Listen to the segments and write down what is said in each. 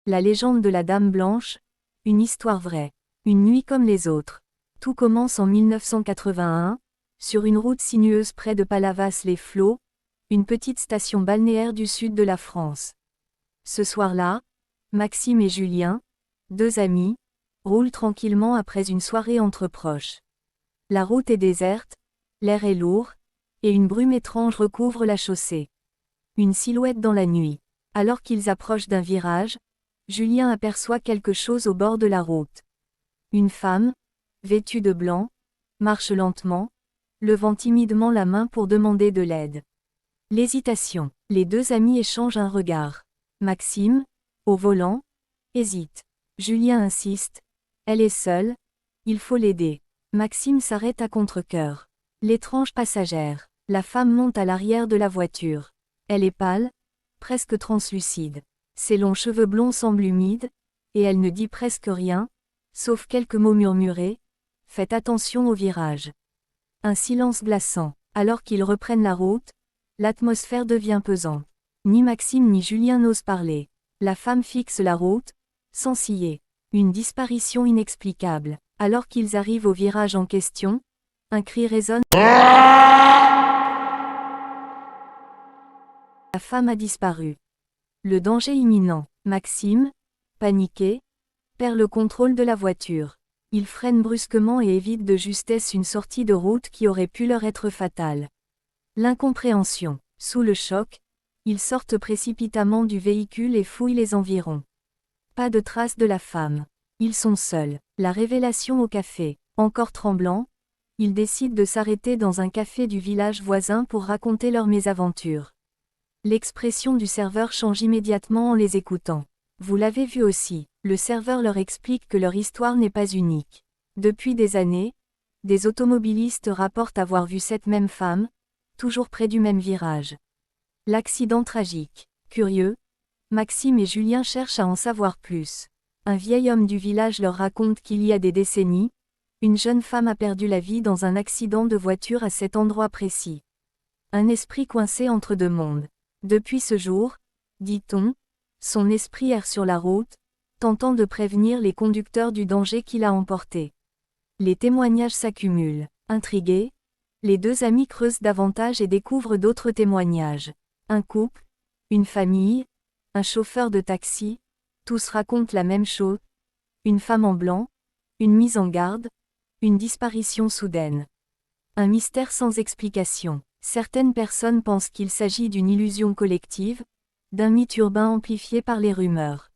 La légende de la Dame Blanche, une histoire vraie. Une nuit comme les autres. Tout commence en 1981, sur une route sinueuse près de Palavas-les-Flots, une petite station balnéaire du sud de la France. Ce soir-là, Maxime et Julien, deux amis, roulent tranquillement après une soirée entre proches. La route est déserte, l'air est lourd, et une brume étrange recouvre la chaussée. Une silhouette dans la nuit. Alors qu'ils approchent d'un virage, Julien aperçoit quelque chose au bord de la route. Une femme, vêtue de blanc, marche lentement, levant timidement la main pour demander de l'aide. L'hésitation. Les deux amis échangent un regard. Maxime, au volant, hésite. Julien insiste. Elle est seule, il faut l'aider. Maxime s'arrête à contre-cœur. L'étrange passagère. La femme monte à l'arrière de la voiture. Elle est pâle, presque translucide. Ses longs cheveux blonds semblent humides, et elle ne dit presque rien, sauf quelques mots murmurés. Faites attention au virage. Un silence glaçant. Alors qu'ils reprennent la route, l'atmosphère devient pesante. Ni Maxime ni Julien n'osent parler. La femme fixe la route, sans ciller. Une disparition inexplicable. Alors qu'ils arrivent au virage en question, un cri résonne. La femme a disparu. Le danger imminent. Maxime, paniqué, perd le contrôle de la voiture. Il freine brusquement et évite de justesse une sortie de route qui aurait pu leur être fatale. L'incompréhension. Sous le choc, ils sortent précipitamment du véhicule et fouillent les environs. Pas de trace de la femme. Ils sont seuls. La révélation au café. Encore tremblant, ils décident de s'arrêter dans un café du village voisin pour raconter leur mésaventure. L'expression du serveur change immédiatement en les écoutant. Vous l'avez vu aussi, le serveur leur explique que leur histoire n'est pas unique. Depuis des années, des automobilistes rapportent avoir vu cette même femme, toujours près du même virage. L'accident tragique. Curieux, Maxime et Julien cherchent à en savoir plus. Un vieil homme du village leur raconte qu'il y a des décennies, une jeune femme a perdu la vie dans un accident de voiture à cet endroit précis. Un esprit coincé entre deux mondes. Depuis ce jour, dit-on, son esprit erre sur la route, tentant de prévenir les conducteurs du danger qui l'a emporté. Les témoignages s'accumulent. Intrigués, les deux amis creusent davantage et découvrent d'autres témoignages. Un couple, une famille, un chauffeur de taxi, tous racontent la même chose. Une femme en blanc, une mise en garde, une disparition soudaine. Un mystère sans explication. Certaines personnes pensent qu'il s'agit d'une illusion collective, d'un mythe urbain amplifié par les rumeurs.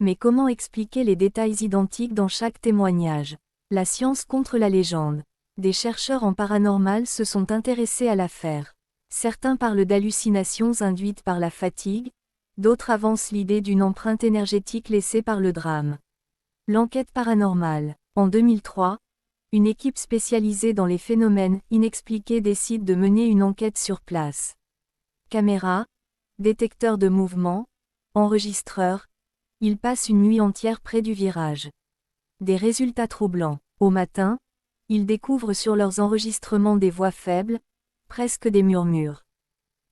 Mais comment expliquer les détails identiques dans chaque témoignage? La science contre la légende. Des chercheurs en paranormal se sont intéressés à l'affaire. Certains parlent d'hallucinations induites par la fatigue, d'autres avancent l'idée d'une empreinte énergétique laissée par le drame. L'enquête paranormale. En 2003, une équipe spécialisée dans les phénomènes inexpliqués décide de mener une enquête sur place. Caméra, détecteur de mouvement, enregistreur, ils passent une nuit entière près du virage. Des résultats troublants. Au matin, ils découvrent sur leurs enregistrements des voix faibles, presque des murmures.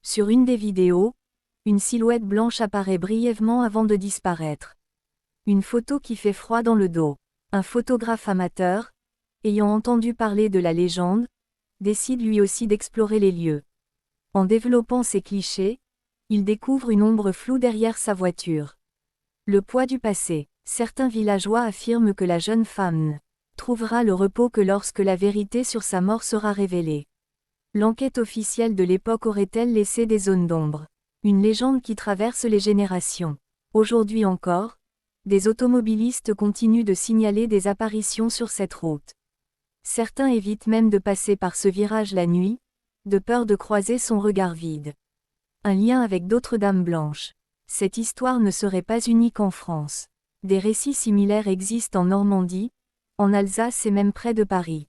Sur une des vidéos, une silhouette blanche apparaît brièvement avant de disparaître. Une photo qui fait froid dans le dos. Un photographe amateur, ayant entendu parler de la légende, décide lui aussi d'explorer les lieux. En développant ses clichés, il découvre une ombre floue derrière sa voiture. Le poids du passé. Certains villageois affirment que la jeune femme ne trouvera le repos que lorsque la vérité sur sa mort sera révélée. L'enquête officielle de l'époque aurait-elle laissé des zones d'ombre? Une légende qui traverse les générations. Aujourd'hui encore, des automobilistes continuent de signaler des apparitions sur cette route. Certains évitent même de passer par ce virage la nuit, de peur de croiser son regard vide. Un lien avec d'autres dames blanches. Cette histoire ne serait pas unique en France. Des récits similaires existent en Normandie, en Alsace et même près de Paris.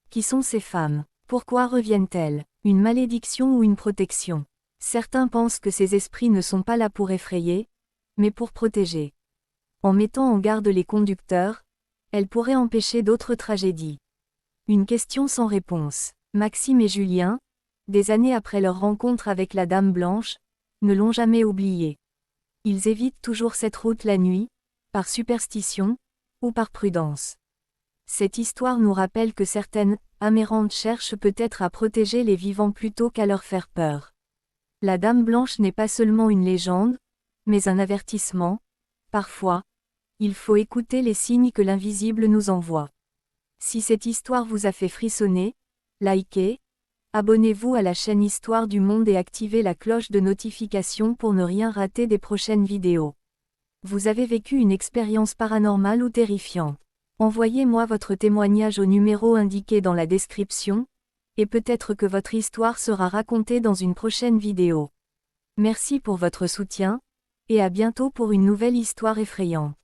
Qui sont ces femmes? Pourquoi reviennent-elles? Une malédiction ou une protection? Certains pensent que ces esprits ne sont pas là pour effrayer, mais pour protéger. En mettant en garde les conducteurs, elles pourraient empêcher d'autres tragédies. Une question sans réponse. Maxime et Julien, des années après leur rencontre avec la Dame Blanche, ne l'ont jamais oublié. Ils évitent toujours cette route la nuit, par superstition, ou par prudence. Cette histoire nous rappelle que certaines amérantes cherchent peut-être à protéger les vivants plutôt qu'à leur faire peur. La Dame Blanche n'est pas seulement une légende, mais un avertissement. Parfois, il faut écouter les signes que l'invisible nous envoie. Si cette histoire vous a fait frissonner, likez, abonnez-vous à la chaîne Histoire du Monde et activez la cloche de notification pour ne rien rater des prochaines vidéos. Vous avez vécu une expérience paranormale ou terrifiante? Envoyez-moi votre témoignage au numéro indiqué dans la description, et peut-être que votre histoire sera racontée dans une prochaine vidéo. Merci pour votre soutien, et à bientôt pour une nouvelle histoire effrayante.